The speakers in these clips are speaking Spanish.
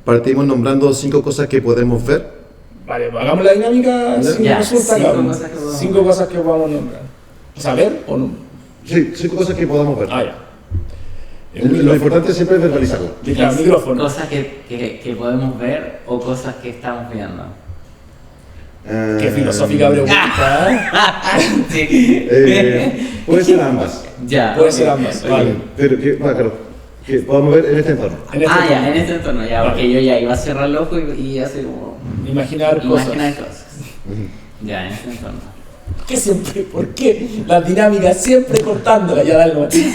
partimos nombrando 5 cosas que podemos ver. Vale, pues hagamos la dinámica sin Ya, resulta, 5 cabrón. cosas que podamos 5 cosas que podamos nombrar. ¿Saber o no? Sí, 5 cosas que podamos ver. Ah, ya. Lo importante siempre es verbalizarlo. Claro, micrófono. Cosas que podemos ver o cosas que estamos viendo. Qué filosófica pregunta, ¿eh? Sí. Puede ser ambas. Ya. Puede ok. ser ambas, Ok. vale. Pero claro, que podamos ver en este entorno. En este Ah, ya, entorno. en este entorno, ya, porque yo ya iba a cerrar el ojo y hacer como. Imaginar cosas. Imaginar cosas. Ya, en este entorno. ¿Qué siempre? ¿Por qué? Las dinámicas siempre cortándolas. Ya, dale, Martín.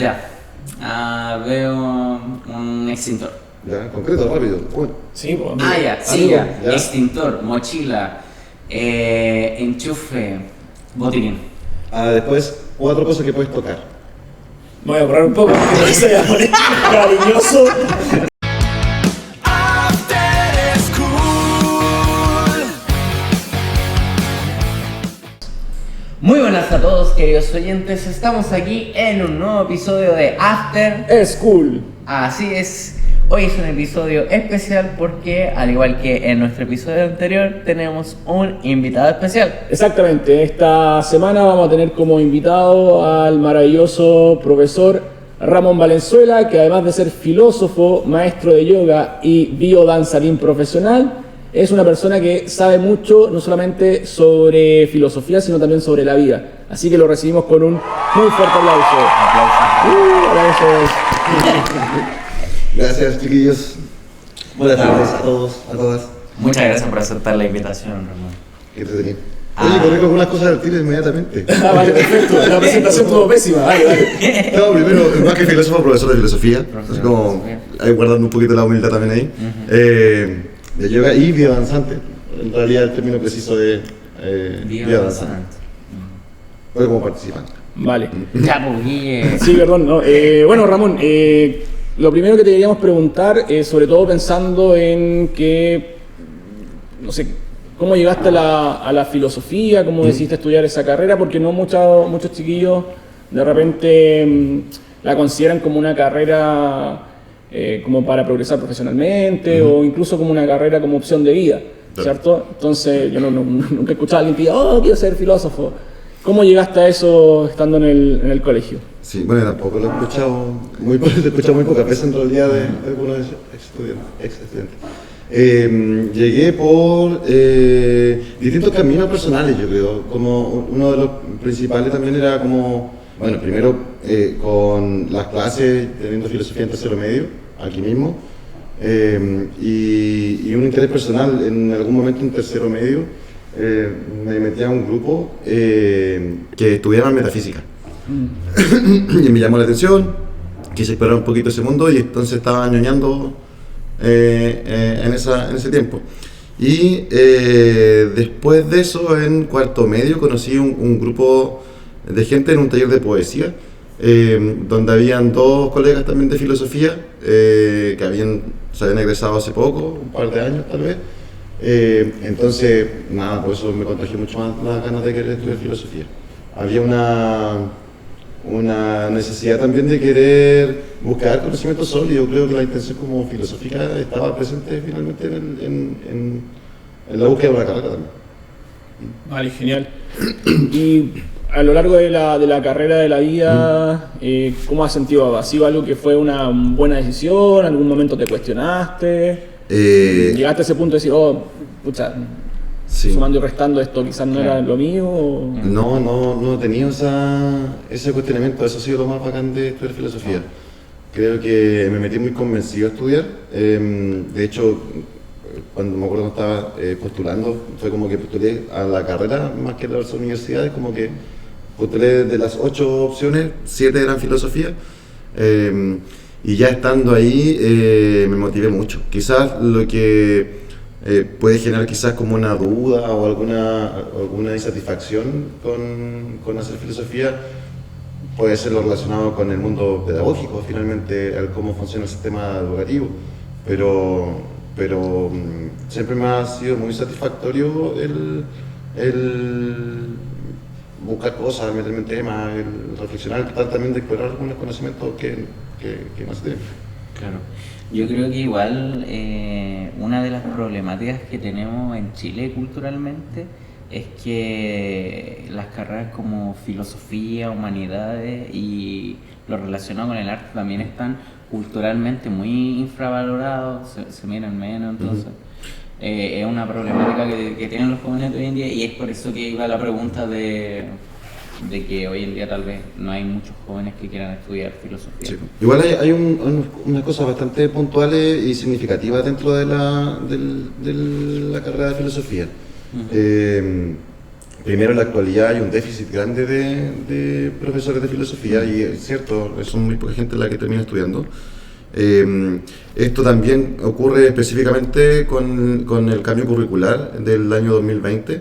Ya. Veo un extintor. Ya, concreto, rápido. Bueno, Sí, pues. amigo. Ya, sí, Amigo, ya. ya. Extintor, mochila, enchufe, botiquín. después, 4 cosas que puedes tocar. Me voy a borrar un poco porque no se voy a poner cariñoso. Muy buenas a todos, queridos oyentes. Estamos aquí en un nuevo episodio de After. Es cool. Así es. Hoy es un episodio especial porque, al igual que en nuestro episodio anterior, tenemos un invitado especial. Exactamente, esta semana vamos a tener como invitado al maravilloso profesor Ramón Valenzuela, que además de ser filósofo, maestro de yoga y biodanzarín profesional, es una persona que sabe mucho, no solamente sobre filosofía, sino también sobre la vida. Así que lo recibimos con un muy fuerte aplauso. Aplausos. Gracias, chiquillos. Buenas tardes a todos, a todas. Muchas gracias por aceptar la invitación, Ramón. Qué entretenido. Oye, corrí con algunas cosas del tiro inmediatamente. Ah, vale, perfecto. La presentación estuvo pésima. Dale, dale. No, primero, más que filósofo, profesor de filosofía. Profesor Así de como, filosofía. ahí guardando un poquito la humildad también ahí. De yoga y biodanzante. En realidad el término preciso de biodanzante. Pero como participante. Vale. Ya, pues, Guille. Sí, perdón. No. Bueno, Ramón, lo primero que te queríamos preguntar, sobre todo pensando en que, no sé, ¿cómo llegaste a la filosofía? ¿Cómo decidiste estudiar esa carrera? Porque no muchos chiquillos de repente la consideran como una carrera como para progresar profesionalmente o incluso como una carrera como opción de vida, ¿cierto? Entonces yo nunca he escuchado a alguien que diga, oh, quiero ser filósofo. ¿Cómo llegaste a eso estando en el colegio? Sí, bueno, tampoco lo he escuchado muy pocas veces en realidad de algunos ex estudiantes. Llegué por distintos caminos personales, yo creo. Como uno de los principales también era como, bueno, primero con las clases, teniendo filosofía en tercero medio, aquí mismo, y un interés personal. En algún momento en tercero medio me metí a un grupo que estudiaba metafísica. Y me llamó la atención, quise explorar un poquito ese mundo y entonces estaba ñoñando en ese tiempo. Y después de eso, en cuarto medio, conocí un grupo de gente en un taller de poesía, donde habían 2 colegas también de filosofía que se habían egresado hace poco, un par de años tal vez. Entonces, nada, por eso me contagió mucho más las ganas de querer estudiar filosofía. Había una necesidad también de querer buscar conocimiento sólido. Creo que la intención como filosófica estaba presente finalmente en la búsqueda de una carrera también. Vale, genial. Y a lo largo de la carrera de la vida, ¿cómo has sentido? ¿Ha sido algo que fue una buena decisión? ¿En algún momento te cuestionaste? ¿Llegaste a ese punto de decir, oh, pucha, Sí. sumando y restando esto quizás no era lo mío? O... No he tenido ese cuestionamiento. Eso ha sido lo más bacán de estudiar filosofía. Creo que me metí muy convencido a estudiar. De hecho, cuando me acuerdo cuando estaba postulando, fue como que postulé a la carrera más que a las universidades, como que postulé de las 8 opciones, 7 eran filosofía. Y ya estando ahí me motivé mucho. Quizás lo que puede generar quizás como una duda o alguna insatisfacción con hacer filosofía puede ser lo relacionado con el mundo pedagógico, finalmente, al cómo funciona el sistema educativo. Pero siempre me ha sido muy satisfactorio el buscar cosas, meterme en temas, el reflexionar, tratar también de explorar algunos conocimientos que ¿Qué más tenemos? Claro. Yo creo que igual una de las problemáticas que tenemos en Chile culturalmente es que las carreras como filosofía, humanidades y lo relacionado con el arte también están culturalmente muy infravalorados, se miran menos, entonces es una problemática que tienen los jóvenes de hoy en día, y es por eso que iba la pregunta de que hoy en día tal vez no hay muchos jóvenes que quieran estudiar filosofía. Sí. Igual hay unas cosas bastante puntuales y significativas dentro de la carrera de filosofía. Primero, en la actualidad hay un déficit grande de profesores de filosofía, y es cierto, son muy poca gente la que termina estudiando. Esto también ocurre específicamente con el cambio curricular del año 2020,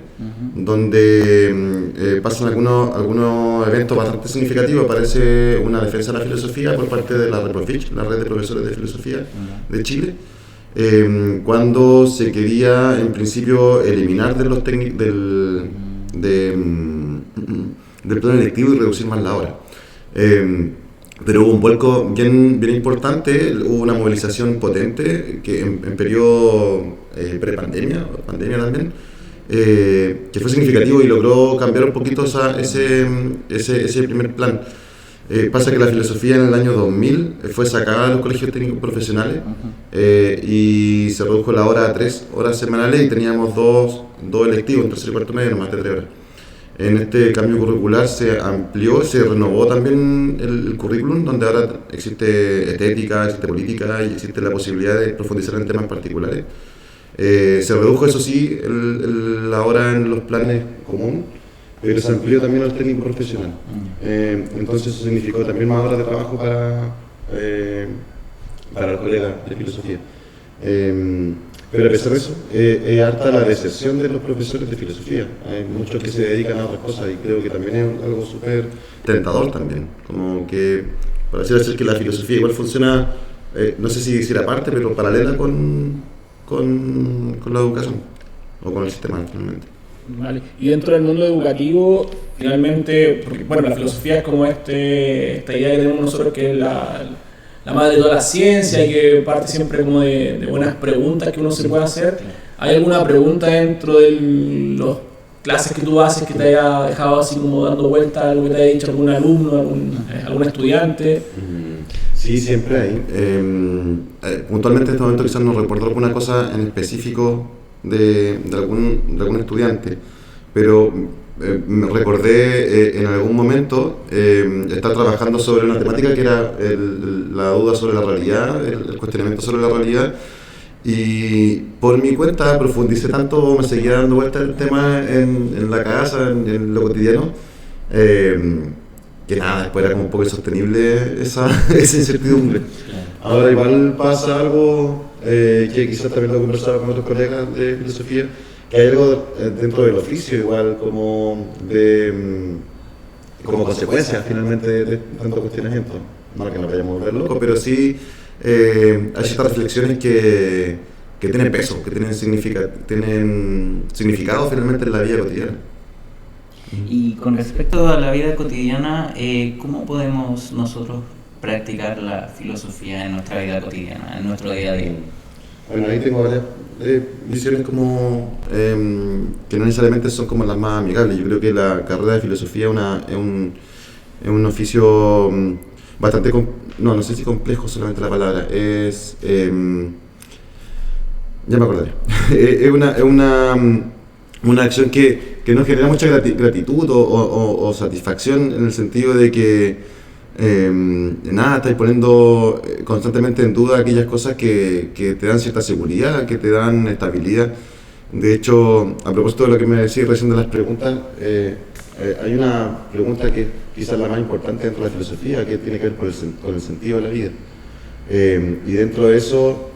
donde pasan algunos eventos bastante significativos. Aparece una defensa de la filosofía por parte de la REPROFICH, la Red de Profesores de Filosofía de Chile, cuando se quería en principio eliminar de los del plan electivo y reducir más la hora. Pero hubo un vuelco bien importante, hubo una movilización potente que en periodo pre-pandemia, pandemia también, que fue significativo y logró cambiar un poquito ese primer plan. Pasa que la filosofía en el año 2000 fue sacada de los colegios técnicos profesionales y se redujo la hora a 3 horas semanales, y teníamos dos electivos en tercer y cuarto medio, no más de 3 horas. En este cambio curricular se amplió, se renovó también el currículum, donde ahora existe estética, existe política y existe la posibilidad de profundizar en temas particulares. Se redujo, eso sí, la hora en los planes comunes, pero se amplió también al técnico profesional. Entonces eso significó también más horas de trabajo para los colegas de filosofía. Pero a pesar de eso, es harta la deserción de los profesores de filosofía. Hay muchos que se dedican a otras cosas, y creo que también es algo súper tentador también. Como que pareciera ser que la filosofía igual funciona, no sé si decir aparte, pero paralela con la educación, o con el sistema finalmente. Vale. Y dentro del mundo educativo, finalmente, porque bueno, la filosofía es como esta idea que tenemos nosotros, que es la madre de toda la ciencia, y que parte siempre como de buenas preguntas que uno se puede hacer. ¿Hay alguna pregunta dentro de las clases que tú haces que te haya dejado así como dando vuelta, algo que te haya dicho algún alumno, algún estudiante? Sí, siempre hay. Puntualmente en este momento quizás no recuerdo alguna cosa en específico de algún estudiante, pero me recordé en algún momento estar trabajando sobre una temática que era la duda sobre la realidad, el cuestionamiento sobre la realidad, y por mi cuenta profundicé tanto, me seguía dando vueltas el tema en la casa, en lo cotidiano, que nada, después era como un poco insostenible esa incertidumbre. Ahora igual pasa algo que quizás también lo he conversado con otros colegas de filosofía, que hay algo dentro del oficio igual como consecuencia finalmente de tanto cuestionamiento. No que nos vayamos a volver locos, pero sí hay ciertas reflexiones que tienen peso, que tienen significado finalmente en la vida cotidiana. Y con respecto a la vida cotidiana, ¿cómo podemos nosotros practicar la filosofía en nuestra vida cotidiana, en nuestro día a día? Bueno, ahí tengo varias visiones como que no necesariamente son como las más amigables. Yo creo que la carrera de filosofía es un oficio bastante, no sé si complejo solamente la palabra, es, ya me acordaré, es una acción que nos genera mucha gratitud o satisfacción, en el sentido de que nada, estáis poniendo constantemente en duda aquellas cosas que te dan cierta seguridad, que te dan estabilidad. De hecho, a propósito de lo que me decís recién de las preguntas, hay una pregunta que quizás es la más importante dentro de la filosofía, que tiene que ver con el sentido de la vida. Y dentro de eso,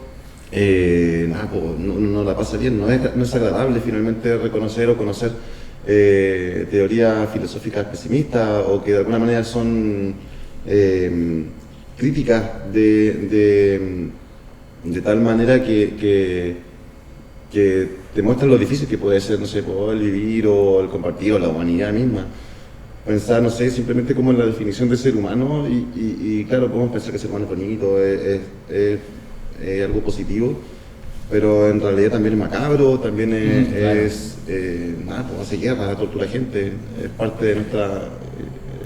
no la pasa bien, no es agradable finalmente reconocer o conocer teorías filosóficas pesimistas, o que de alguna manera son críticas de tal manera que te muestran lo difícil que puede ser, no sé, el vivir o el compartir o la humanidad misma. pensar, no sé, simplemente como en la definición de ser humano y claro, podemos pensar que ser humano es bonito, es algo positivo, pero en realidad también es macabro, también es nada, como hace guerra, tortura gente, es parte de nuestra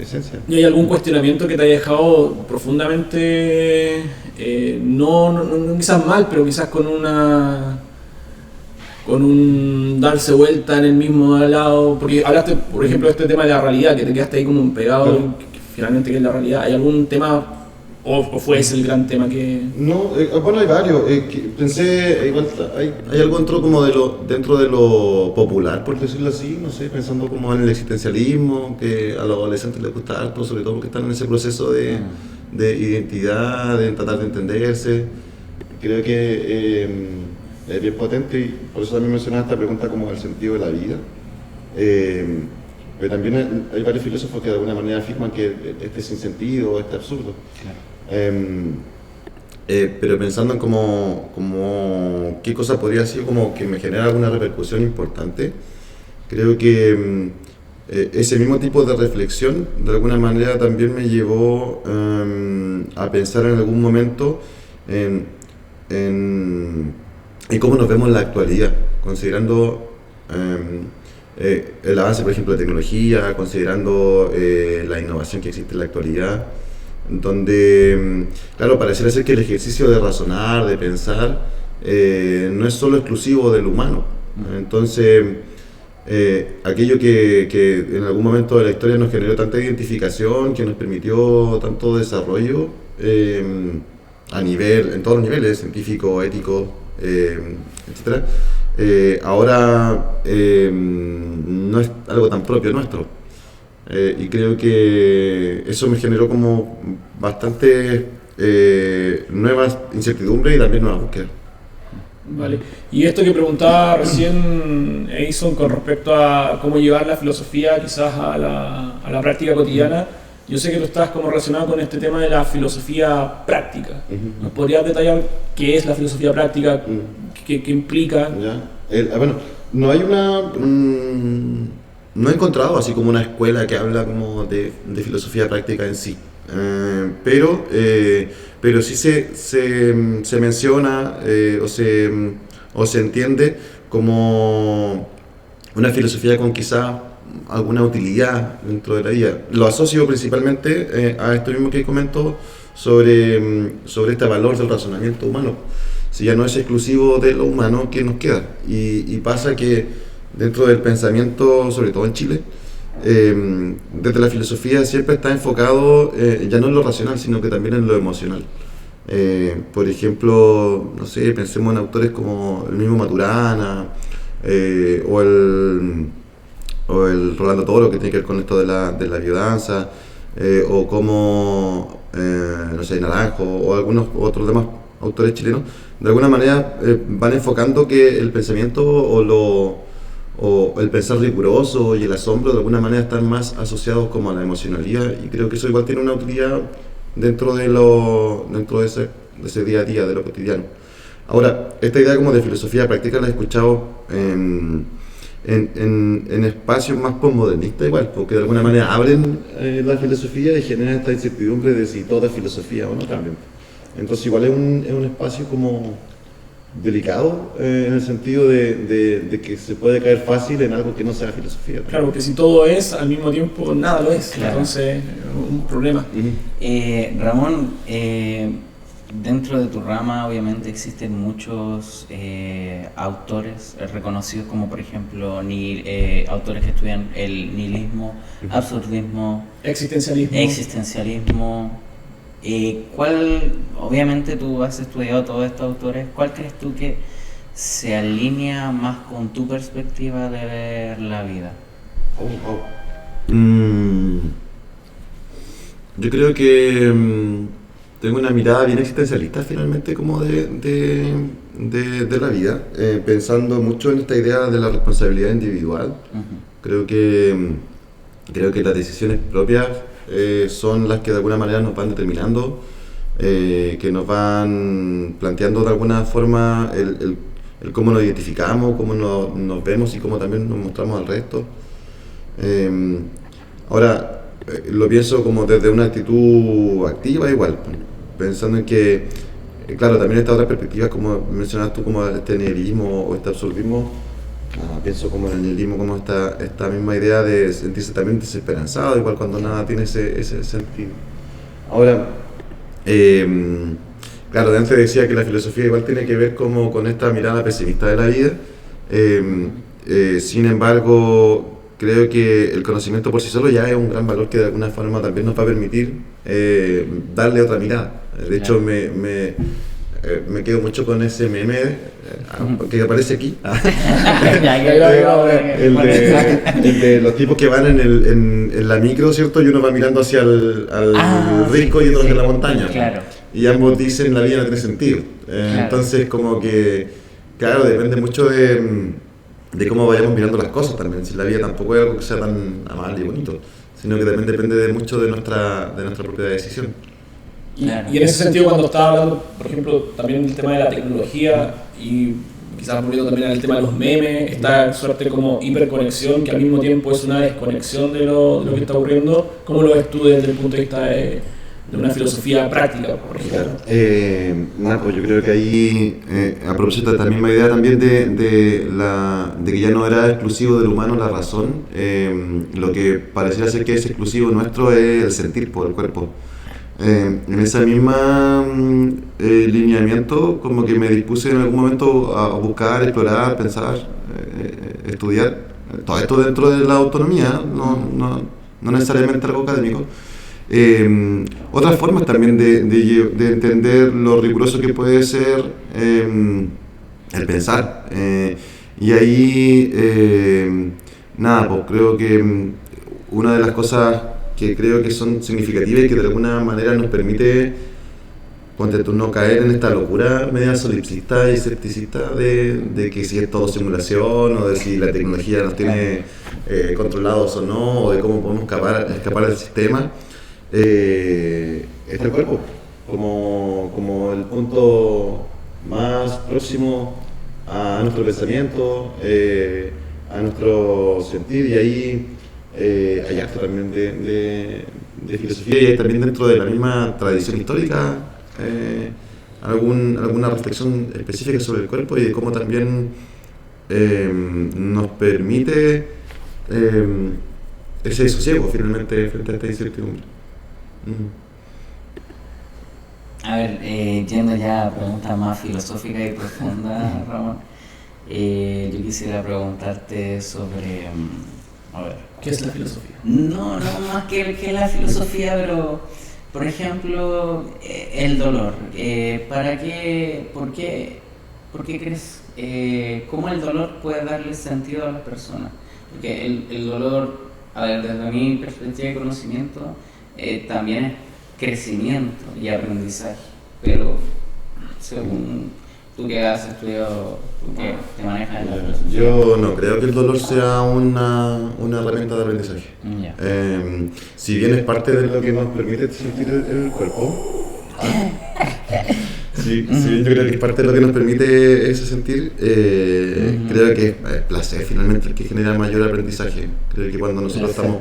esencia. ¿Y hay algún cuestionamiento que te haya dejado profundamente, no quizás mal, pero quizás con un darse vuelta en el mismo lado? Porque hablaste, por ejemplo, de este tema de la realidad, que te quedaste ahí como un pegado, que finalmente que es la realidad. ¿Hay algún tema, o fue ese el gran tema que...? No, bueno, hay varios. Pensé, igual hay algo dentro de lo popular, por decirlo así, no sé, pensando como en el existencialismo, que a los adolescentes les gusta harto, sobre todo porque están en ese proceso de identidad, de tratar de entenderse. Creo que es bien potente y por eso también mencionaba esta pregunta como del sentido de la vida. Pero también hay varios filósofos que de alguna manera afirman que este sinsentido, este absurdo. Claro. Pero pensando en como qué cosa podría ser como que me genera alguna repercusión importante, creo que ese mismo tipo de reflexión de alguna manera también me llevó a pensar en algún momento en cómo nos vemos en la actualidad, considerando el avance, por ejemplo, de tecnología, considerando la innovación que existe en la actualidad, donde, claro, pareciera ser que el ejercicio de razonar, de pensar, no es solo exclusivo del humano. Entonces, aquello que en algún momento de la historia nos generó tanta identificación, que nos permitió tanto desarrollo, en todos los niveles, científico, ético, etcétera, ahora no es algo tan propio nuestro. Y creo que eso me generó como bastante nuevas incertidumbres y también nuevas búsquedas. Vale. Y esto que preguntaba recién Edison con respecto a cómo llevar la filosofía quizás a la práctica cotidiana, yo sé que tú estás como relacionado con este tema de la filosofía práctica. ¿Nos podrías detallar qué es la filosofía práctica? ¿Qué implica? Ya. Bueno, no hay no he encontrado así como una escuela que habla como de filosofía práctica en sí, pero sí se menciona o se entiende como una filosofía con quizá alguna utilidad dentro de la vida. Lo asocio principalmente a esto mismo que comento sobre este valor del razonamiento humano. Si ya no es exclusivo de lo humano, ¿qué nos queda? Y pasa que dentro del pensamiento, sobre todo en Chile, desde la filosofía siempre está enfocado ya no en lo racional, sino que también en lo emocional. Por ejemplo, no sé, pensemos en autores como el mismo Maturana o el Rolando Toro, que tiene que ver con esto de la biodanza, o como, no sé, Naranjo o algunos otros demás autores chilenos, de alguna manera van enfocando que el pensamiento o el pensar riguroso y el asombro de alguna manera están más asociados como a la emocionalidad, y creo que eso igual tiene una utilidad dentro de ese día a día, de lo cotidiano. Ahora, esta idea como de filosofía práctica la he escuchado en espacios más postmodernistas igual, porque de alguna manera abren la filosofía y generan esta incertidumbre de si toda es filosofía o no también. Entonces igual es un espacio como delicado en el sentido de que se puede caer fácil en algo que no sea filosofía. Claro, porque si todo es, al mismo tiempo nada lo es, claro. Entonces un problema. Ramón, dentro de tu rama obviamente existen muchos autores reconocidos, como por ejemplo autores que estudian el nihilismo, absurdismo, existencialismo. Obviamente tú has estudiado todos estos autores, ¿cuál crees tú que se alinea más con tu perspectiva de ver la vida? Yo creo que tengo una mirada bien existencialista finalmente como de la vida, pensando mucho en esta idea de la responsabilidad individual. Creo que las decisiones propias son las que de alguna manera nos van determinando, que nos van planteando de alguna forma el cómo nos identificamos, cómo nos vemos y cómo también nos mostramos al resto. Ahora, lo pienso como desde una actitud activa igual, pensando en que, claro, también estas otras perspectivas, como mencionabas tú, como este nihilismo o este absolutismo, pienso como en el nihilismo, como esta misma idea de sentirse también desesperanzado, igual cuando nada tiene ese sentido. Ahora, claro, antes decía que la filosofía igual tiene que ver como con esta mirada pesimista de la vida, sin embargo, creo que el conocimiento por sí solo ya es un gran valor que de alguna forma también nos va a permitir darle otra mirada. De hecho, me quedo mucho con ese meme que aparece aquí. El de los tipos que van en la micro, ¿cierto? Y uno va mirando hacia al risco y otro hacia la montaña. Claro. Y ambos dicen la vida no tiene sentido. Claro. Entonces, como que, claro, depende mucho de cómo vayamos mirando las cosas también. Si la vida tampoco es algo que sea tan amable y bonito, sino que también depende mucho de nuestra propia decisión. Claro. Y en ese sentido, cuando estaba hablando, por ejemplo, también del tema de la tecnología y quizás volviendo también al tema de los memes, esta suerte como hiperconexión que al mismo tiempo es una desconexión de lo que está ocurriendo, ¿cómo lo ves tú desde el punto de vista de una filosofía práctica, por ejemplo? Pues yo creo que ahí aprovecho esta misma idea también de que ya no era exclusivo del humano la razón, lo que pareciera ser que es exclusivo nuestro es el sentir por el cuerpo. En ese mismo lineamiento, como que me dispuse en algún momento a buscar, explorar, pensar, estudiar, todo esto dentro de la autonomía, no necesariamente algo académico. Otras formas también de entender lo riguroso que puede ser el pensar. Y ahí, pues creo que una de las cosas que creo que son significativas y que de alguna manera nos permite, ponte tú, no caer en esta locura media solipsista y escepticista de que si es todo simulación o de si la tecnología nos tiene controlados o no, o de cómo podemos escapar del sistema. Está el cuerpo como el punto más próximo a nuestro pensamiento, a nuestro sentir, y ahí hay acto también de filosofía, y hay también dentro de la misma tradición histórica alguna reflexión específica sobre el cuerpo y de cómo también nos permite ese sosiego finalmente frente a esta incertidumbre. A ver, yendo ya a preguntas más filosóficas y profundas, Ramón, yo quisiera preguntarte sobre, a ver, ¿qué es la filosofía? No más que la filosofía, pero, por ejemplo, el dolor. ¿Por qué crees, cómo el dolor puede darle sentido a las personas? Porque el dolor, a ver, desde mi perspectiva de conocimiento, también es crecimiento y aprendizaje, pero según tú que has estudiado, tú que te manejas en la filosofía. Yo no creo que el dolor sea una herramienta de aprendizaje. Si bien es parte de lo que nos permite sentir el cuerpo, sí, yo creo que es parte de lo que nos permite ese sentir, creo que es placer finalmente el que genera mayor aprendizaje. Creo que cuando nosotros estamos...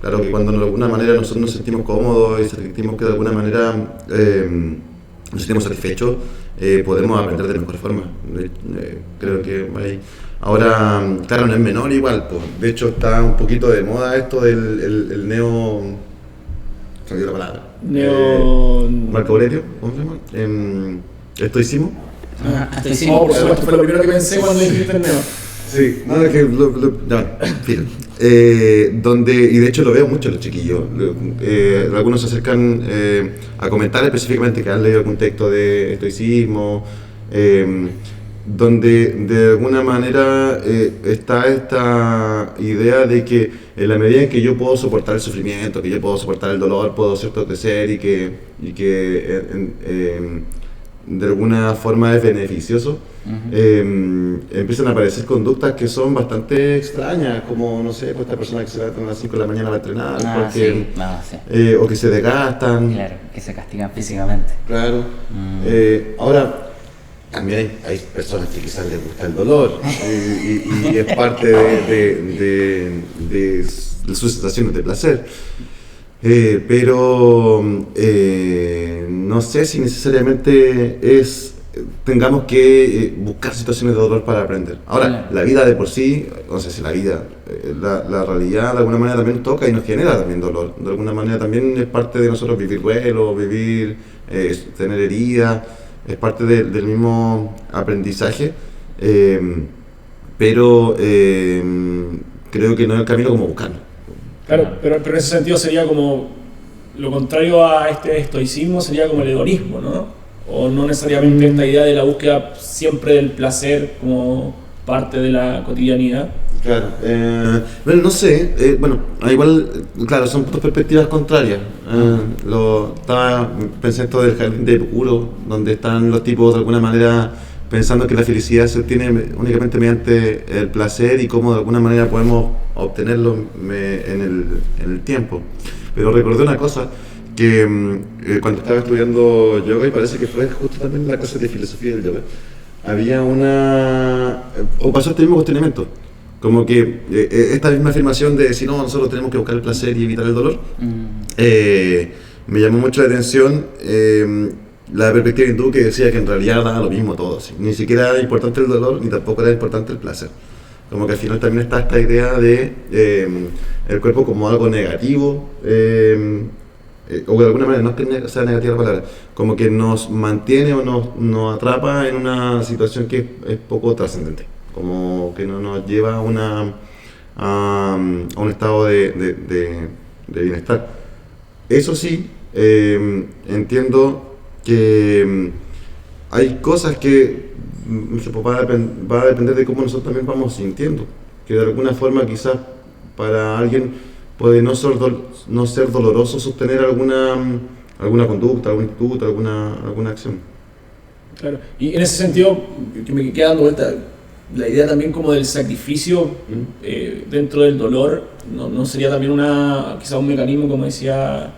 Claro que cuando de alguna manera nosotros nos sentimos cómodos y sentimos que de alguna manera nos sentimos satisfechos, podemos aprender de mejor forma. Creo que ahí. Ahora, claro, no es menor igual, pues. De hecho está un poquito de moda esto del el neo... Se me dio la palabra. Marco Aurelio, ¿cómo se llama? Estoicismo. Estoicismo, por supuesto, fue lo primero que pensé cuando dijiste el neo. Sí, no, es que donde, y de hecho lo veo mucho en los chiquillos, algunos se acercan a comentar específicamente que han leído algún texto de estoicismo, donde de alguna manera está esta idea de que en la medida en que yo puedo soportar el sufrimiento, que yo puedo soportar el dolor, puedo cierto crecer y que de alguna forma es beneficioso, empiezan a aparecer conductas que son bastante extrañas, como, no sé, pues esta persona que se levanta a las 5 de la mañana a entrenar, o que se desgastan. Claro, que se castigan físicamente. Claro. Ahora, también hay personas que quizás les gusta el dolor y es parte de sus sensaciones de placer. Pero no sé si necesariamente tengamos que buscar situaciones de dolor para aprender. Ahora, Claro. la vida de por sí, no sé si la vida, la realidad de alguna manera también toca y nos genera también dolor. De alguna manera también es parte de nosotros vivir duelo, tener heridas, es parte del mismo aprendizaje. Pero creo que no es el camino como buscarlo. Claro, pero en ese sentido sería como lo contrario a este estoicismo, sería como el hedonismo, ¿no? O no necesariamente esta idea de la búsqueda siempre del placer como parte de la cotidianidad. Claro, bueno, no sé, igual, claro, son dos perspectivas contrarias. Pensé esto del jardín de Epicuro, donde están los tipos de alguna manera pensando que la felicidad se obtiene únicamente mediante el placer y cómo de alguna manera podemos obtenerlo en el tiempo. Pero recordé una cosa, que cuando estaba estudiando yoga, y parece que fue justo también la clase de filosofía del yoga, había o pasó este mismo cuestionamiento, como que esta misma afirmación de decir, no, nosotros tenemos que buscar el placer y evitar el dolor, me llamó mucho la atención la perspectiva hindú, que decía que en realidad daba lo mismo todo, ¿sí? Ni siquiera era importante el dolor, ni tampoco era importante el placer. Como que al final también está esta idea de el cuerpo como algo negativo, o de alguna manera, no es que sea negativa la palabra, como que nos mantiene o nos atrapa en una situación que es poco trascendente, como que no nos lleva a un estado de bienestar. Eso sí, entiendo que hay cosas que va a depender de cómo nosotros también vamos sintiendo, que de alguna forma quizás para alguien puede no ser doloroso sostener alguna conducta, algún instituto, alguna acción. Claro, y en ese sentido, que me queda dando vuelta la idea también como del sacrificio dentro del dolor, ¿no sería también quizá un mecanismo, como decía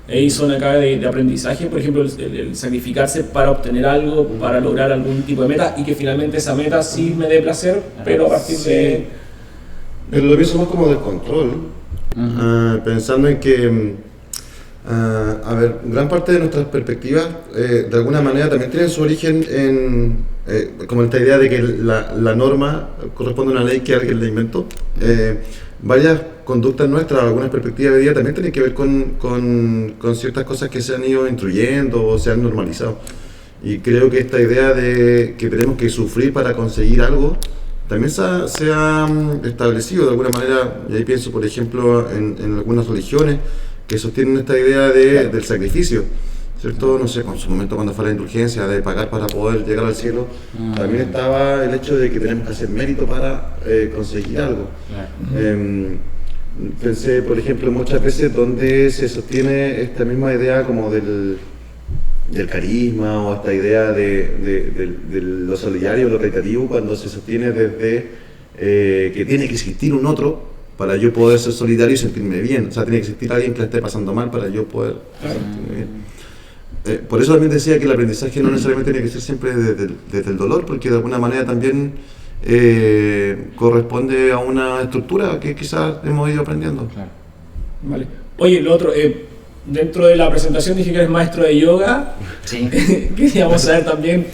Edison acá, de aprendizaje? Por ejemplo, el sacrificarse para obtener algo, para lograr algún tipo de meta, y que finalmente esa meta sí me dé placer, pero a partir de... Pero lo pienso más como del control, pensando en que, gran parte de nuestras perspectivas, de alguna manera, también tienen su origen como esta idea de que la norma corresponde a una ley que alguien la inventó. Varias conductas nuestras, algunas perspectivas de vida también tienen que ver con ciertas cosas que se han ido instruyendo o se han normalizado. Y creo que esta idea de que tenemos que sufrir para conseguir algo también se ha establecido de alguna manera, y ahí pienso por ejemplo en algunas religiones que sostienen esta idea del sacrificio, ¿cierto? No sé, en su momento cuando fue la indulgencia de pagar para poder llegar al cielo, también estaba el hecho de que tenemos que hacer mérito para conseguir algo. Pensé, por ejemplo, muchas veces donde se sostiene esta misma idea como del carisma, o esta idea de lo solidario, lo caritativo, cuando se sostiene desde que tiene que existir un otro para yo poder ser solidario y sentirme bien. O sea, tiene que existir alguien que la esté pasando mal para yo poder sentirme bien. Por eso también decía que el aprendizaje no necesariamente tiene que ser siempre desde el dolor, porque de alguna manera también corresponde a una estructura que quizás hemos ido aprendiendo. Claro. Vale. Oye, lo otro, dentro de la presentación dije que eres maestro de yoga. Sí. Queríamos saber también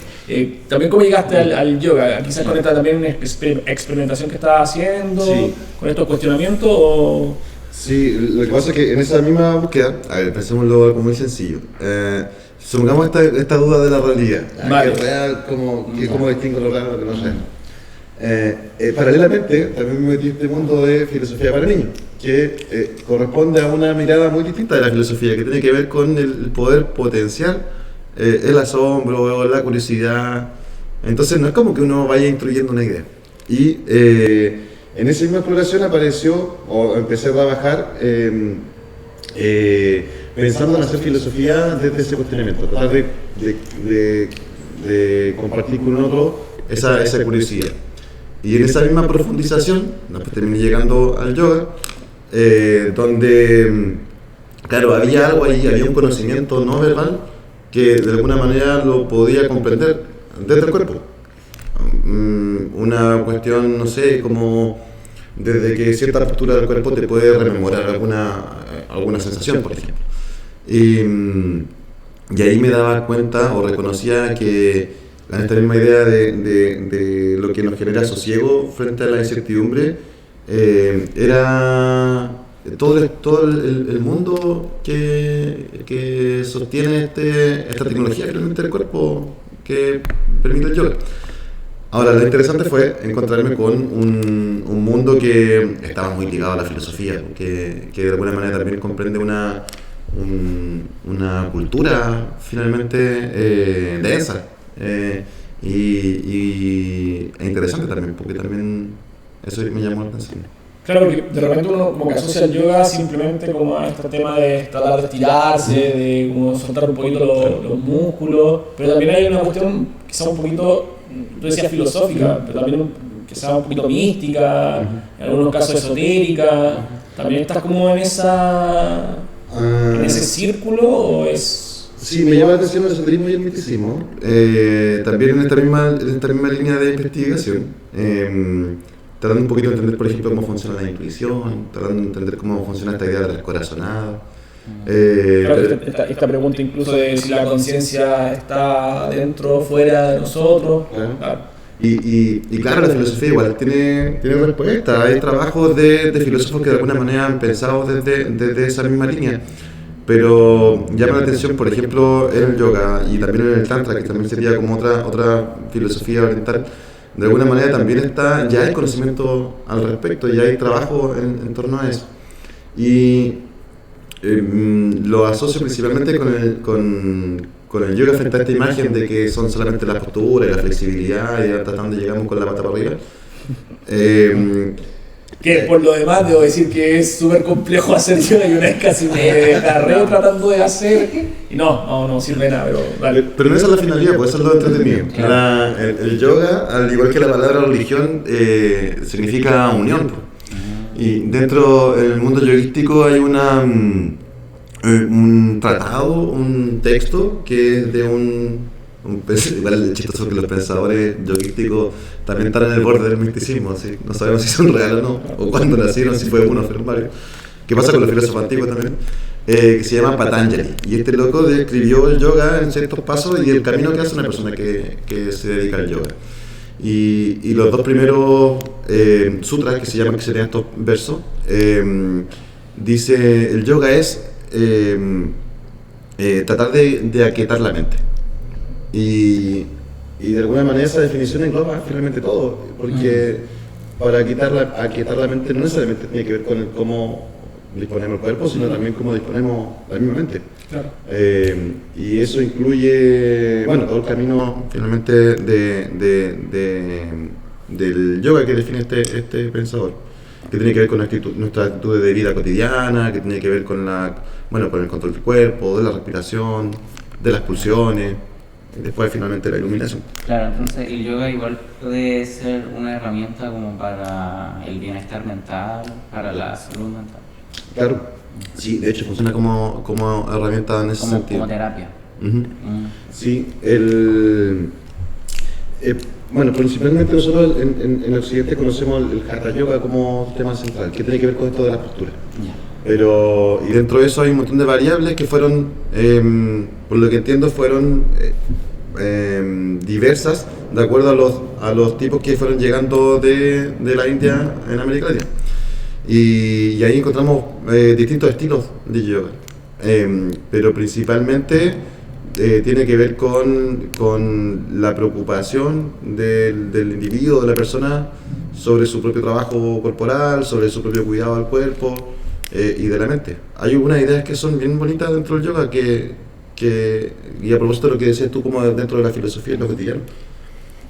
cómo llegaste al yoga. Quizás con esta también experimentación que estás haciendo, Sí. con estos cuestionamientos, o... Sí, lo que pasa es que en esa misma búsqueda, a ver, pensémoslo algo muy sencillo. Supongamos esta duda de la realidad. Vale. ¿Qué es real? ¿Cómo distingo lo real de lo que no es real? Paralelamente, también me metí en este mundo de filosofía para niños, que corresponde a una mirada muy distinta de la filosofía, que tiene que ver con el poder potencial, el asombro, la curiosidad. Entonces no es como que uno vaya instruyendo una idea. Y en esa misma exploración apareció, o empecé a trabajar pensando en hacer filosofía desde ese cuestionamiento, tratar de compartir con otro esa curiosidad. Y en esa misma profundización, después terminé llegando al yoga, donde, claro, había algo ahí, había un conocimiento no verbal que de alguna manera lo podía comprender desde el cuerpo. Una cuestión, no sé, como desde que cierta postura del cuerpo te puede rememorar alguna sensación, por ejemplo. Y ahí me daba cuenta o reconocía que esta misma idea de lo que nos genera sosiego frente a la incertidumbre era todo el mundo que sostiene esta tecnología realmente del cuerpo que permite el yoga. Ahora, lo interesante fue encontrarme con un mundo que estaba muy ligado a la filosofía, que de alguna manera también comprende una cultura finalmente densa y interesante también, porque también eso me llamó la atención. Claro, porque de repente uno como que asocia el yoga simplemente como a este tema de tratar de estirarse, de como soltar un poquito los músculos, pero también hay una cuestión quizá un poquito, tú decías filosófica, pero también quizá un poquito mística, en algunos casos esotérica. ¿También estás como en ese círculo o es...? Sí, me llama la atención el esoterismo y el misticismo. También en esta misma línea de investigación. Tratando un poquito de entender, por ejemplo, cómo funciona la intuición, tratando de entender cómo funciona esta idea del corazonado. Claro, esta pregunta incluso de si la conciencia está dentro o fuera de nosotros. Claro. Y claro, la filosofía igual tiene respuesta. Hay trabajos de filósofos que de alguna manera han pensado desde esa misma línea. Pero llama la atención, por ejemplo, en el yoga y también en el tantra, que también sería como otra filosofía oriental. De alguna manera también ya hay conocimiento al respecto, ya hay trabajo en torno a eso. Y lo asocio principalmente con el yoga frente a esta imagen de que son solamente la postura y la flexibilidad y hasta donde llegamos con la pata para arriba. Que por lo demás debo decir que es súper complejo hacer yoga y una vez casi me descarreo tratando de hacer y no sirve nada, pero vale. Pero no esa es la finalidad, pues eso es lo entretenido. Claro. El yoga, al igual que la palabra religión, significa unión. Y dentro del mundo yoguístico hay un tratado, un texto que es de igual es chistoso que los pensadores yoguísticos también están en el borde del misticismo, ¿sí? No sabemos si son reales o no, o cuándo nacieron, si fue uno, fueron varios. ¿Qué pasa con los filósofos antiguos también? Que se llama Patanjali. Y este loco describió el yoga en ciertos pasos y el camino que hace una persona que se dedica al yoga. Y los dos primeros sutras que serían estos versos, dice: el yoga es tratar de aquietar la mente. Y de alguna manera esa definición engloba finalmente todo, porque para aquietar la mente no necesariamente tiene que ver con cómo disponemos el cuerpo, sino también cómo disponemos la misma mente. Claro. Y eso incluye, todo el camino finalmente del yoga que define este pensador, que tiene que ver con nuestra actitud de vida cotidiana, que tiene que ver con con el control del cuerpo, de la respiración, de las pulsiones, y después finalmente la iluminación. Claro, entonces el yoga igual puede ser una herramienta como para el bienestar mental, para la salud mental. Claro, sí, de hecho funciona como herramienta en ese sentido. Como terapia. Sí, principalmente nosotros en Occidente conocemos el Hatha Yoga como tema central, que tiene que ver con esto de la postura. Y dentro de eso hay un montón de variables que fueron, por lo que entiendo, fueron diversas de acuerdo a los tipos que fueron llegando de la India en América Latina. Y ahí encontramos distintos estilos de yoga, pero principalmente tiene que ver con la preocupación del individuo, de la persona, sobre su propio trabajo corporal, sobre su propio cuidado del cuerpo y de la mente. Hay unas ideas que son bien bonitas dentro del yoga y a propósito de lo que decías tú como dentro de la filosofía y lo cotidiano,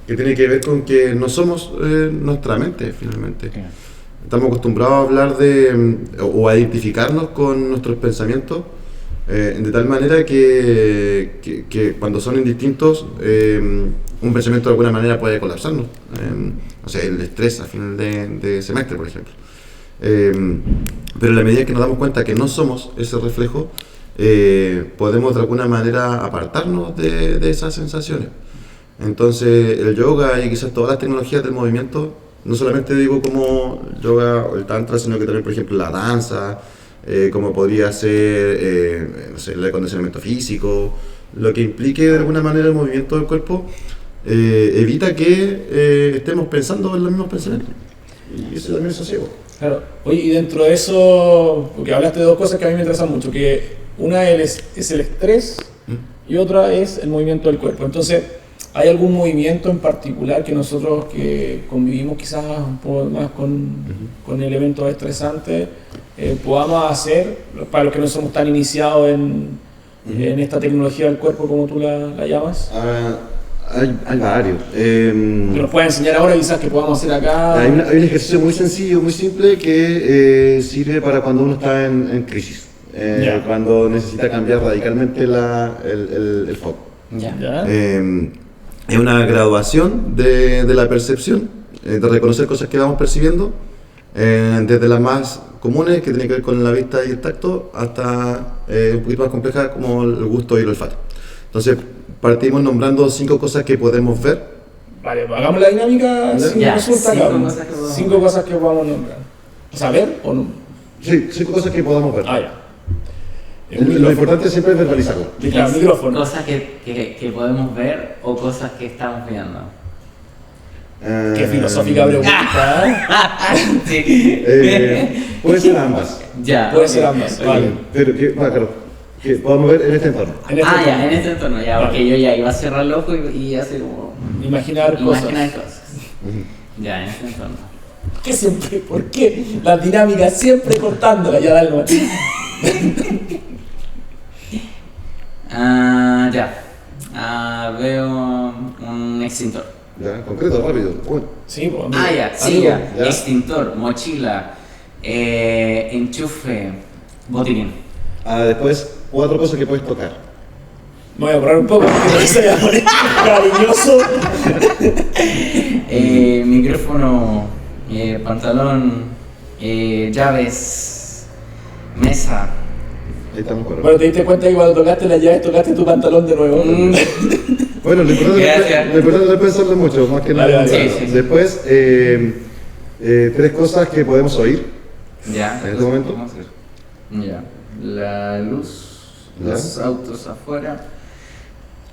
que tiene que ver con que no somos nuestra mente finalmente. Estamos acostumbrados a hablar o a identificarnos con nuestros pensamientos de tal manera que cuando son indistintos, un pensamiento de alguna manera puede colapsarnos. El estrés a final de semestre, por ejemplo. Pero en la medida que nos damos cuenta que no somos ese reflejo, podemos de alguna manera apartarnos de esas sensaciones. Entonces el yoga y quizás todas las tecnologías del movimiento, no solamente digo como yoga o el tantra, sino que también, por ejemplo, la danza, como podría ser no sé, el acondicionamiento físico, lo que implique de alguna manera el movimiento del cuerpo, evita que estemos pensando en los mismos pensamientos. Y eso también es sosiego. Claro. Oye, y dentro de eso, porque hablaste de dos cosas que a mí me interesan mucho, que una es el estrés y otra es el movimiento del cuerpo. Entonces, ¿hay algún movimiento en particular que nosotros que convivimos quizás un poco más con elementos estresantes podamos hacer, para los que no somos tan iniciados en esta tecnología del cuerpo como tú la llamas? Hay varios. Que nos puedas enseñar ahora quizás que podamos hacer acá. Hay un ejercicio muy sencillo, muy simple, que sirve para cuando uno está en crisis, cuando necesita cambiar radicalmente el foco. ¿Ya? Es una graduación de la percepción, de reconocer cosas que vamos percibiendo, desde las más comunes, que tienen que ver con la vista y el tacto, hasta un poquito más complejas como el gusto y el olfato. Entonces, partimos nombrando 5 cosas que podemos ver. Vale, pues hagamos la dinámica sin Ya, consulta acá. 5 cosas que podemos 5 cosas que podamos nombrar. O sea, ¿ver o no? Sí, 5 cosas que podamos ver. Ah, ya. Lo importante siempre es verbalizarlo. Claro, micrófono. Cosas que podemos ver o cosas que estamos viendo. Qué filosófica pregunta. Sí. Puede ser ambas. Ya. Puede ser ambas, vale. Pero claro, que podamos ver en este entorno. En este Ya, tema. en este entorno, ya, porque yo ya iba a cerrar el ojo y hacer como. Imaginar cosas. cosas. Ya, en este entorno. ¿Qué siempre? ¿Por qué? Las dinámicas siempre cortándola. Ya, dale nomás. Veo un extintor. Ya, concreto, rápido. Bueno. Sí, pues. Ya. Ya. Extintor, mochila, enchufe, botiquín. Después, 4 cosas que puedes tocar. Me voy a borrar un poco porque se va a poner cariñoso. Micrófono, pantalón, llaves, mesa. Ahí estamos, claro. Bueno, te diste cuenta que cuando tocaste las llaves tocaste tu pantalón de nuevo. Bueno, lo importante es pensarlo mucho, más que nada. Vale, sí. Después, 3 cosas que podemos oír. Ya. ¿En este momento? Ya. La luz, Ya. los autos afuera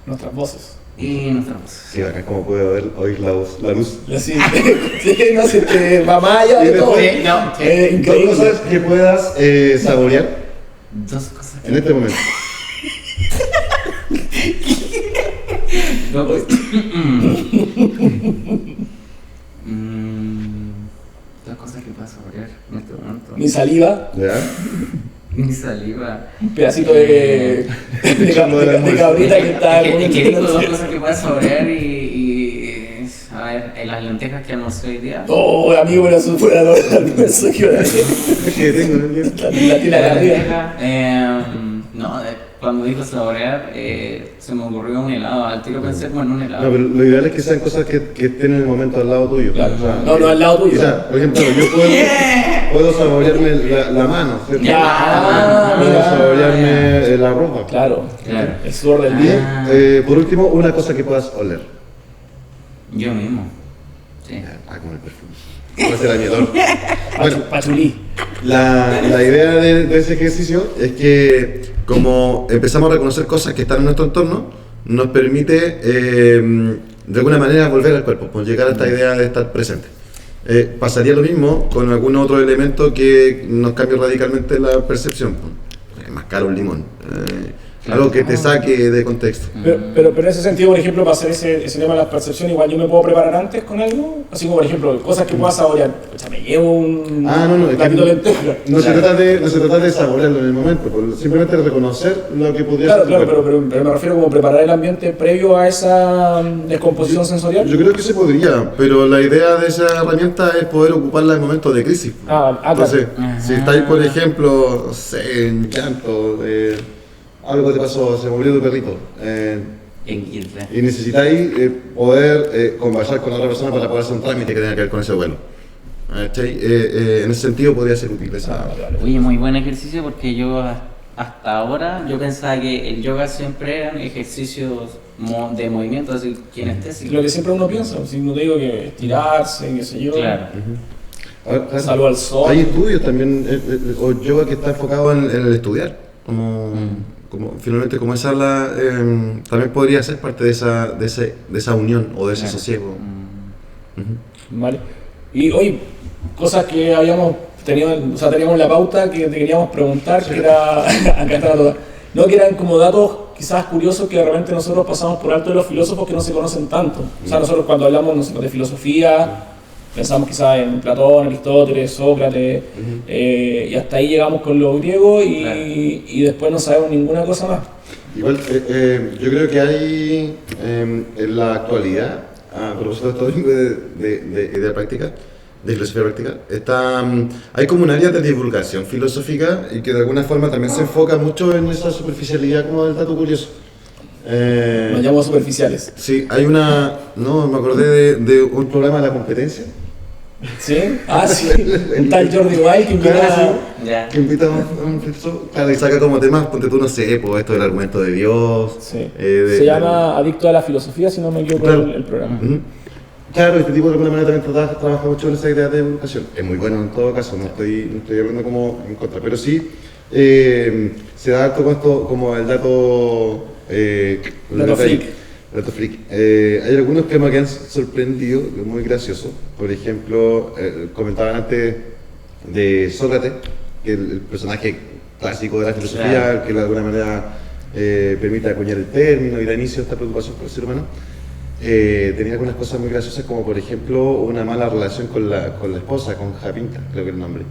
Nuestras voces. y nuestra voz. Sí, acá como puede oír la luz. Sí, no sé, te va más allá de Y todo. después- No, Dos Increíble. cosas que puedas saborear dos cosas. en este momento. Dos cosas que puedo saborear en este momento. Mi saliva, ¿Ya? Mi saliva. un pedacito de cabrita que está Es que digo dos comiendo. cosas que puedo saborear a ver, en las lentejas que almorcé hoy día. Oh, amigo, era su fuera de almuerzo que iba a decir. Que tengo en el La tira de Las arriba. lentejas, no, cuando dijo saborear, se me ocurrió un helado. Al tiro pensé como en un helado. No, pero lo ideal es que sean cosas que estén en el momento al lado tuyo. Claro. O sea, No, al lado tuyo. Quizá, por ejemplo, yo puedo saborearme la mano, ¿cierto? Ya, Puedo mira. saborearme la ropa. Claro, Claro. el sudor del Y día. por último, una cosa que puedas oler. Yo mismo. Sí. Como el perfume. Puede ser añador. Bueno, Pachulí. la idea de ese ejercicio es que como empezamos a reconocer cosas que están en nuestro entorno, nos permite de alguna manera volver al cuerpo, pues llegar a esta idea de estar presente. Pasaría lo mismo con algún otro elemento que nos cambie radicalmente la percepción. Pues, es más caro un limón. Algo que te saque de contexto. Pero en ese sentido, por ejemplo, para hacer ese tema de las percepciones, igual yo me puedo preparar antes con algo. Así como, por ejemplo, cosas que puedas saborear. O sea, me llevo un Es que platito de lentejas. no se trata de saborearlo en el momento, pues, simplemente reconocer lo que podría Claro, ser tu claro, cuerpo. pero me refiero como preparar el ambiente previo a esa descomposición sensorial. Yo creo que se podría, pero la idea de esa herramienta es poder ocuparla en momentos de crisis. Entonces, claro. si estáis, por ejemplo, no sé, en llanto, algo te pasó, se murió tu perrito, En 15. y necesitáis poder conversar con otra persona para poder hacer un trámite que tenga que ver con ese vuelo. ¿Cachai? En ese sentido podría ser útil esa. Oye, muy buen ejercicio porque yo hasta ahora yo pensaba que el yoga siempre eran ejercicios de movimiento, así kinestésico. Lo que siempre uno piensa, si no te digo que estirarse, qué sé yo. Claro. Ahora, Salud al sol. Hay estudios también, o yoga que está enfocado en el estudiar, como finalmente como esa también podría ser parte de esa unión o de ese sosiego. Vale. Y hoy, cosas que habíamos tenido, o sea, teníamos la pauta que te queríamos preguntar, que era, acá está toda, no, que eran como datos quizás curiosos que de repente nosotros pasamos por alto de los filósofos que no se conocen tanto. O sea, nosotros cuando hablamos, no sé, de filosofía, pensamos quizás en Platón, Aristóteles, Sócrates, y hasta ahí llegamos con los griegos y después no sabemos ninguna cosa más. Igual, yo creo que hay en la actualidad, a propósito de esto de práctica, de filosofía práctica, hay como un área de divulgación filosófica y que de alguna forma también se enfoca mucho en esa superficialidad como del dato curioso. Nos llamamos superficiales. Sí, hay no, me acordé de un programa de la competencia. ¿Sí? Ah, sí. Un tal Jordi Wild que invita que invita a un filósofo, claro, y saca como temas, ponte tú, no sé, pues esto del argumento de Dios. Sí. Se llama Adicto a la Filosofía, si no me equivoco, claro. el programa. Claro, este tipo de alguna manera también trabaja mucho en esa idea de educación. Es muy bueno en todo caso, no estoy hablando como en contra, pero sí se da harto con esto, como el dato freak. Hay algunos temas que han sorprendido, muy gracioso. Por ejemplo, comentaban antes de Sócrates, que el personaje clásico de la filosofía, que de alguna manera permite acuñar el término y da inicio a esta preocupación por el ser humano. Tenía algunas cosas muy graciosas, como por ejemplo una mala relación con la esposa, con Japinta, creo que es el nombre.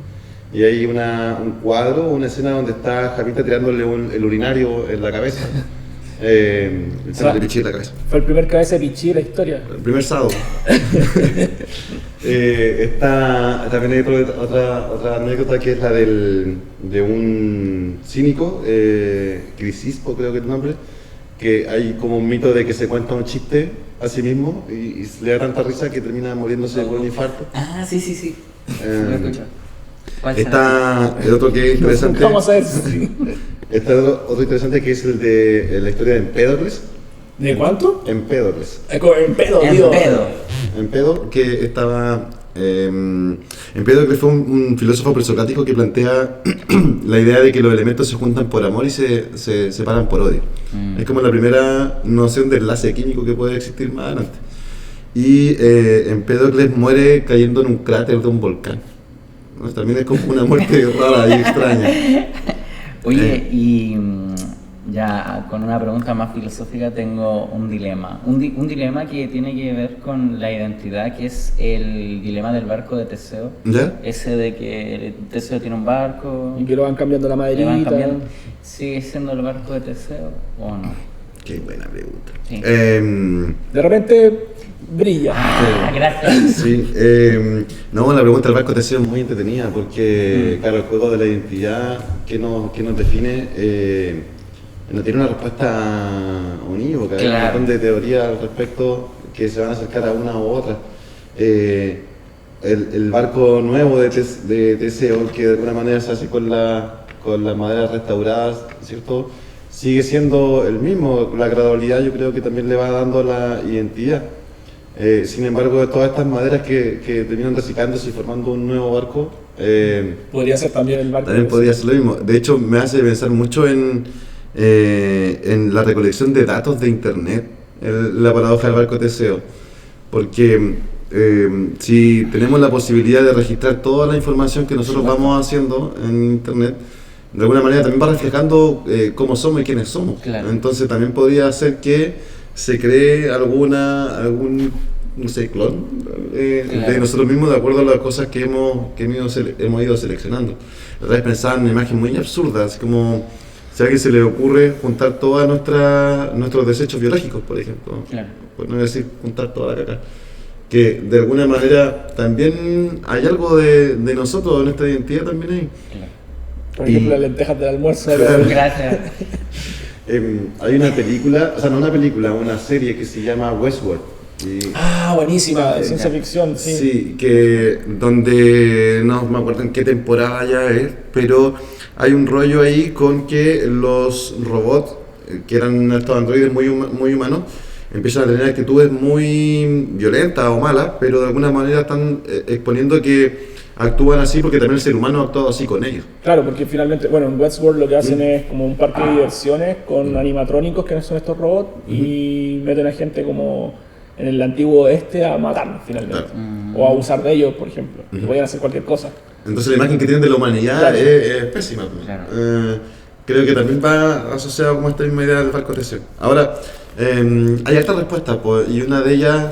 Y hay un cuadro, una escena donde está Japinta tirándole el urinario en la cabeza. De pichí en la cabeza. Fue el primer cabeza de pichí de la historia. El primer sábado. También hay otra anécdota que es la de un cínico, Crisispo creo que es el nombre, que hay como un mito de que se cuenta un chiste a sí mismo y le da tanta risa que termina muriéndose por un infarto. Ah, sí. Lo he escuchado. Está el otro que es interesante. Vamos a ver. Sí. Está otro interesante que es el de la historia de Empédocles. ¿De cuánto? Empédocles. Empedo, que estaba... Empédocles fue un filósofo presocrático que plantea la idea de que los elementos se juntan por amor y se separan por odio. Es como la primera noción de enlace químico que puede existir más adelante. Y Empédocles muere cayendo en un cráter de un volcán. También es como una muerte rara y extraña. Oye, y ya con una pregunta más filosófica tengo un dilema. Un dilema que tiene que ver con la identidad, que es el dilema del barco de Teseo. ¿Ya? Ese de que Teseo tiene un barco. Y que lo van cambiando la maderita. ¿Sigue siendo el barco de Teseo o no? Qué buena pregunta. Sí. De repente brilla. Gracias. Sí, no, la pregunta del barco de Teseo es muy entretenida porque, claro, el juego de la identidad que nos define no tiene una respuesta unívoca. Hay un montón de teorías al respecto que se van a acercar a una u otra. El barco nuevo de Teseo, que de alguna manera se hace con las maderas restauradas, ¿cierto? Sigue siendo el mismo. La gradualidad yo creo que también le va dando la identidad. Sin embargo, de todas estas maderas que terminan reciclándose y formando un nuevo barco, podría ser también el barco. También podría ser lo mismo. De hecho, me hace pensar mucho en la recolección de datos de Internet, la paradoja del barco Teseo. Porque si tenemos la posibilidad de registrar toda la información que nosotros vamos haciendo en Internet, de alguna manera también va reflejando cómo somos y quiénes somos. Claro. Entonces también podría ser que se cree algún no sé, clon de nosotros mismos de acuerdo a las cosas que hemos ido seleccionando. La otra vez pensaba en una imagen muy absurda, así como si a alguien se le ocurre juntar todos nuestros desechos biológicos, por ejemplo, por no decir juntar toda la caca, que de alguna manera también hay algo de nosotros, de nuestra identidad también ahí. Por ejemplo, las lentejas del almuerzo. Gracias. Hay una película, o sea, no una película, una serie que se llama Westworld. Buenísima, de ciencia ficción, sí. Sí, que donde no me acuerdo en qué temporada ya es, pero hay un rollo ahí con que los robots, que eran estos androides muy humanos, empiezan a tener actitudes muy violentas o malas, pero de alguna manera están exponiendo que actúan así porque también el ser humano ha actuado así con ellos. Claro, porque finalmente, bueno, en Westworld lo que hacen es como un parque de diversiones con animatrónicos que no son estos robots y meten a gente como en el antiguo oeste a matarlos finalmente. O a abusar de ellos, por ejemplo. Que podían hacer cualquier cosa. Entonces la imagen que tienen de la humanidad Claro. es pésima. Pues. Claro. Creo que también va asociado como esta misma idea del barco de Teseo. Ahora, hay hartas respuestas, pues, y una de ellas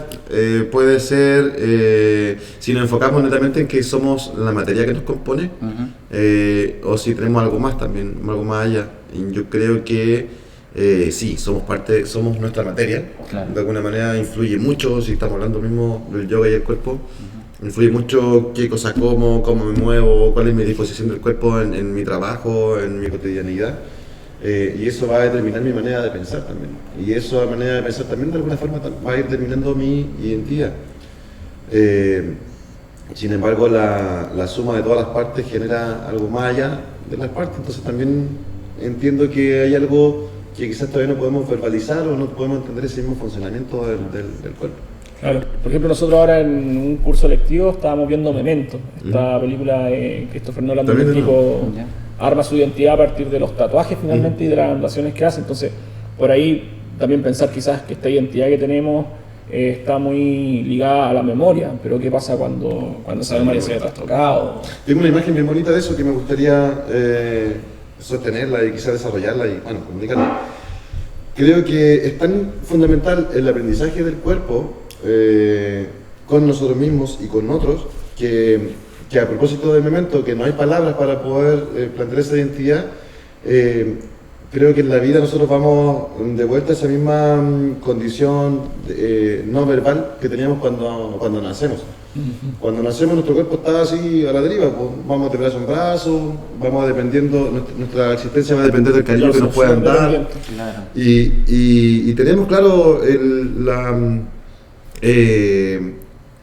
puede ser, si nos enfocamos netamente en que somos la materia que nos compone, o si tenemos algo más también, algo más allá. Y yo creo que sí, somos nuestra materia. Claro. De alguna manera influye mucho, si estamos hablando mismo del yoga y el cuerpo. Influye mucho qué cosa como, cómo me muevo, cuál es mi disposición del cuerpo en mi trabajo, en mi cotidianidad. Y eso va a determinar mi manera de pensar también. Y esa manera de pensar también de alguna forma va a ir determinando mi identidad. Sin embargo, la suma de todas las partes genera algo más allá de las partes. Entonces también entiendo que hay algo que quizás todavía no podemos verbalizar o no podemos entender ese mismo funcionamiento del cuerpo. Claro. Por ejemplo, nosotros ahora en un curso lectivo estábamos viendo Memento, esta película de Christopher Nolan, donde el También, tipo Ya. arma su identidad a partir de los tatuajes finalmente y de las anulaciones que hace. Entonces, por ahí también pensar quizás que esta identidad que tenemos está muy ligada a la memoria, pero ¿qué pasa cuando esa memoria se ve trastocada? Tengo una imagen bien bonita de eso que me gustaría sostenerla y quizás desarrollarla y bueno, comunicarla. Creo que es tan fundamental el aprendizaje del cuerpo con nosotros mismos y con otros que a propósito del Memento, que no hay palabras para poder plantear esa identidad, creo que en la vida nosotros vamos de vuelta a esa misma condición no verbal que teníamos cuando nacemos. Cuando nacemos nuestro cuerpo está así a la deriva, pues, vamos a tener un brazo, vamos dependiendo, nuestra existencia va a depender del cariño que nos puedan dar. Claro. Y tenemos claro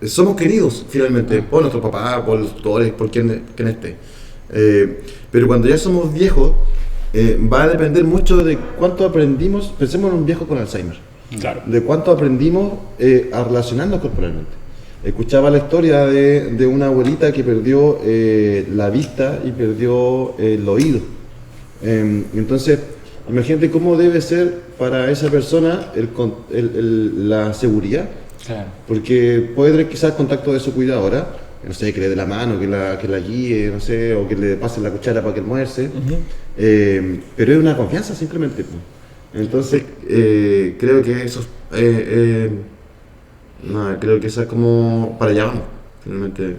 somos queridos finalmente por nuestro papá, por los tutores, por quien esté. Pero cuando ya somos viejos, va a depender mucho de cuánto aprendimos, pensemos en un viejo con Alzheimer, Claro. de cuánto aprendimos a relacionarnos corporalmente. Escuchaba la historia de una abuelita que perdió la vista y perdió el oído. Entonces, imagínate cómo debe ser para esa persona la seguridad. Claro. Porque puede tener quizás contacto de su cuidadora, no sé, que le dé la mano, que la guíe, no sé, o que le pase la cuchara para que almuerce. Pero es una confianza simplemente. Pues. Entonces, creo que eso creo que esa es como para allá vamos, finalmente.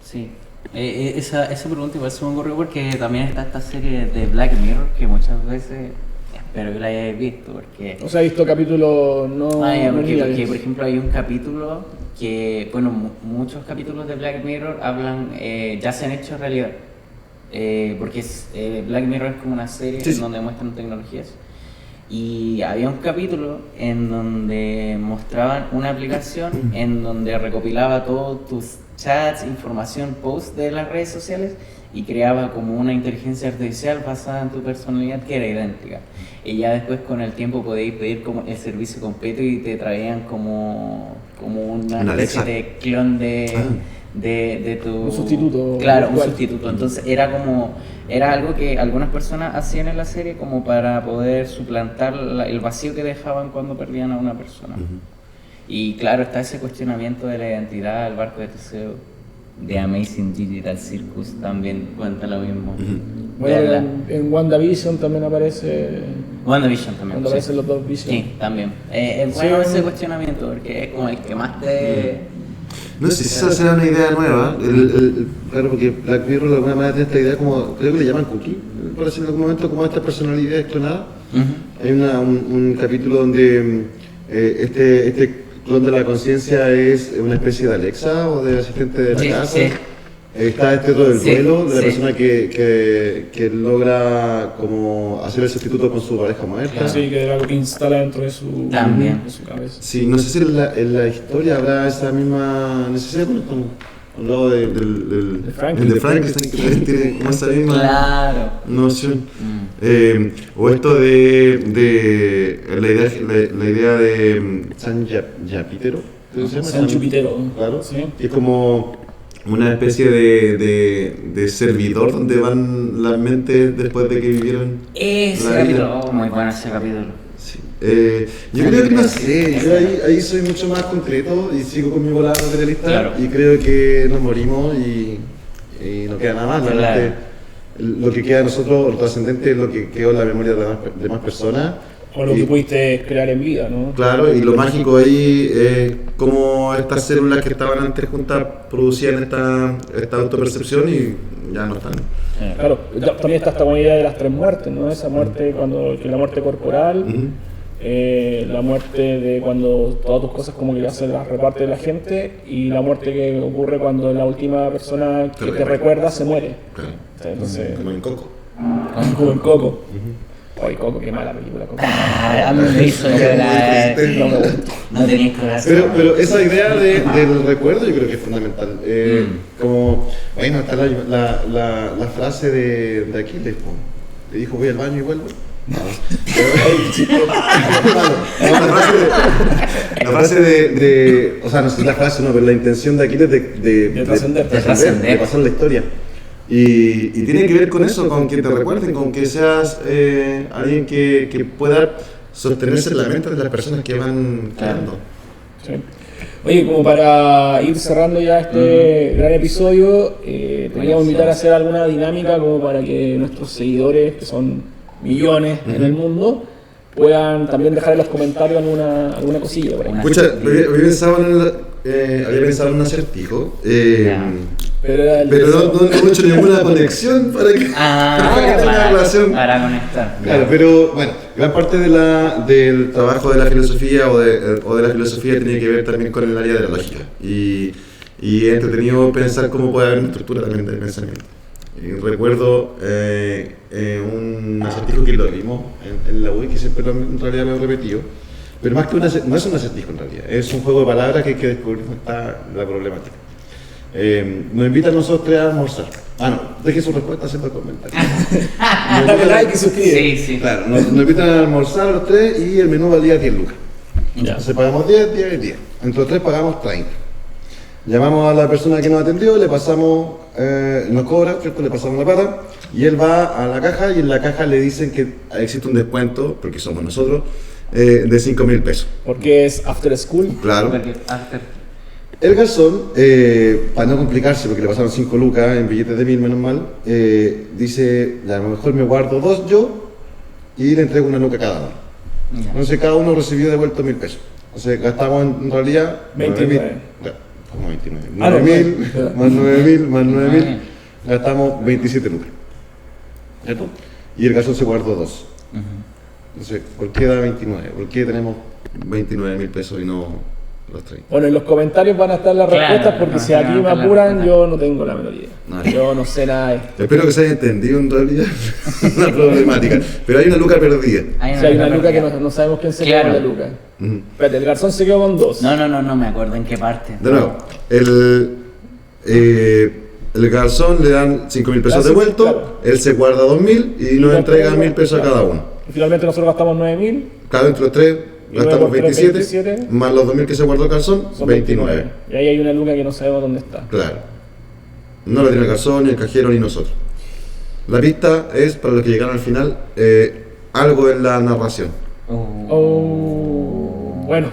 Sí. Esa pregunta igual se me ocurrió porque también está esta serie de Black Mirror que muchas veces espero que la hayáis visto porque... O sea, he visto capítulos no porque, lineales. por ejemplo hay un capítulo que, bueno, muchos capítulos de Black Mirror hablan, ya se han hecho realidad. Porque Black Mirror es como una serie Sí, sí. en donde muestran tecnologías. Y había un capítulo en donde mostraban una aplicación en donde recopilaba todos tus chats, información, posts de las redes sociales y creaba como una inteligencia artificial basada en tu personalidad que era idéntica. Y ya después con el tiempo podéis pedir como el servicio completo y te traían como una Una especie Alexa. de clon de tu... Un sustituto Claro, un virtual. sustituto. Entonces era algo que algunas personas hacían en la serie como para poder suplantar el vacío que dejaban cuando perdían a una persona. Y claro, está ese cuestionamiento de la identidad, el barco de Teseo, de Amazing Digital Circus también cuenta lo mismo. Bueno, Veanla. en WandaVision también aparece. WandaVision también. Cuando sí. aparecen los dos Vision. Sí, también. Es bueno Sí. ese cuestionamiento porque es como el que más te... No sé si esa será una idea nueva, claro, porque Black Mirror de alguna manera tiene esta idea como, creo que le llaman cookie, por decirlo en algún momento, como estas personalidades clonadas. Hay un capítulo donde este clon de la conciencia es una especie de Alexa o de asistente de la Sí, casa. sí. Está este otro del Sí, duelo, de la sí. persona que logra como hacer el sustituto con su pareja muerta. Sí, que era lo que instala dentro de su, También. de su cabeza. Sí, no sé si en la historia habrá esa misma necesidad con al lado del Frankenstein. el de Frankenstein, que también tiene como esa misma Claro. noción. O esto de la idea de San Yapitero, ¿cómo se llama? San Jupitero. Claro, Sí. que es como una especie de servidor donde van las mentes después de que vivieron Ese la vida. capítulo, muy bueno ese capítulo. Sí. Yo creo que no sé, yo ahí soy mucho más concreto y sigo con mi volada materialista. Claro. Y creo que nos morimos y no queda nada más. Claro. Realmente, lo que queda de nosotros, lo trascendente, es lo que quedó en la memoria de más personas. O lo Y- que pudiste crear en vida, ¿no? Claro, y lo mágico ahí es cómo estas células que estaban antes juntas producían esta autopercepción y ya no están. Claro, también está esta buena idea de las 3 muertes, ¿no? Esa muerte, que la muerte corporal, Ujú. la muerte de cuando todas tus cosas como que ya se las reparte la gente, y la muerte que ocurre cuando la última persona que te recuerda se muere. Claro. Entonces, Como en Coco. como en Coco. Ay, Coco, qué mala película, Coco. A mí me hizo llorar. No me gustó. No tenías corazón. Pero esa idea del recuerdo yo creo que es fundamental. Como, bueno, está la frase de Aquiles, po. Le dijo voy al baño y vuelvo. No. La frase de, o sea, no sé la frase, no, pero la intención de Aquiles de trascender. de pasar la historia. Y tiene que ver con eso, con que te recuerden, con que seas alguien que pueda sostenerse en la mente de las personas que van creando. Sí. Oye, como para ir cerrando ya este gran episodio, te queríamos invitar a hacer alguna dinámica como para que nuestros seguidores, que son millones en el mundo, puedan también dejar en los comentarios alguna cosilla por ahí. Escucha, había pensado en un acertijo, Pero era el pero deseo. no he hecho ninguna conexión para que tenga una relación. para conectar. Claro, pero bueno, gran parte del trabajo de la filosofía o de la filosofía tiene que ver también con el área de la lógica. Y es entretenido pensar cómo puede haber una estructura también del pensamiento. Y recuerdo un acertijo que lo vimos en la UI, que siempre en realidad lo he repetido, pero más que no es un acertijo en realidad, es un juego de palabras que hay que descubrir dónde está la problemática. Nos invitan a nosotros tres a almorzar. No, deje su respuesta haciendo comentarios. Dale like y suscríbete. Sí, sí. Claro, nos invitan a almorzar los tres y el menú valía 10 lucas. Ya. Entonces pagamos 10, 10 y 10. Entre los tres pagamos 30. Llamamos a la persona que nos atendió, le pasamos, nos cobra, ¿cierto? Le pasamos la plata y él va a la caja y en la caja le dicen que existe un descuento, porque somos nosotros, de 5.000 pesos. Porque es after school. Claro. Porque after- El garzón, para no complicarse, porque le pasaron 5 lucas en billetes de 1.000, menos mal, dice, ya, a lo mejor me guardo 2 yo y le entrego 1 luca a cada uno. Ya. Entonces cada uno recibió devuelto 1.000 pesos. Entonces gastamos en realidad 29. 9.000. ¿Cómo 29? Ah, no, 9.000 más 9.000 más 9.000. bien. Gastamos 27 lucas. ¿Cierto? Y el garzón se guardó 2. Ujú. Entonces, ¿por qué da 29? ¿Por qué tenemos 29.000 pesos y no los 30? Bueno, en los comentarios van a estar las Claro, respuestas, porque si aquí me van a estar las apuran, respuestas. yo no tengo la menor idea. No. Yo no sé nada de esto. Espero que se haya entendido en realidad la problemática. Pero hay una luca perdida. Si hay una luca que no sabemos quién se quedó Claro. con la luca. Ujú. Espérate, el garzón se quedó con 2. No me acuerdo en qué parte. De nuevo, el garzón le dan 5.000 pesos Ah, sí, devueltos, claro. él se guarda 2.000 y nos entrega 1.000 pesos a cada uno. Y finalmente nosotros gastamos 9.000. Cada entre los tres Y gastamos 9 por 3, 27, 27, más los 2.000 que se guardó el garzón, Son 29. Y ahí hay una luca que no sabemos dónde está. Claro. No lo tiene el garzón, ni el cajero, ni nosotros. La pista es, para los que llegaron al final, algo en la narración. Bueno,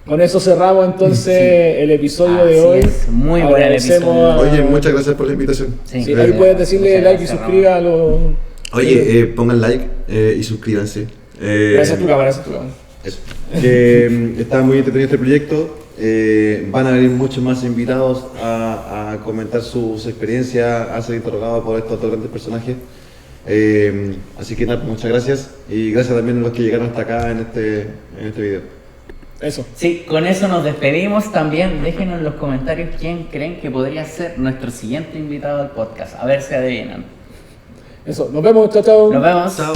con eso cerramos entonces el episodio de Así hoy. es, muy bueno el Agradecemos episodio. a- Oye, muchas gracias por la invitación. Sí. Sí, ahí puedes decirle Muchas like y gracias, suscriba a los. Oye, pongan like y suscríbanse. Gracias a tu cámara, gracias a tu cámara. Eso. Está muy entretenido este proyecto. Van a venir muchos más invitados a comentar sus experiencias, a ser interrogados por estos dos grandes personajes. Así que nada, muchas gracias y gracias también a los que llegaron hasta acá en este video. Eso. Sí, con eso nos despedimos. También déjenos en los comentarios quién creen que podría ser nuestro siguiente invitado al podcast. A ver si adivinan. Eso. Nos vemos, chao, chao. Nos vemos. Chao.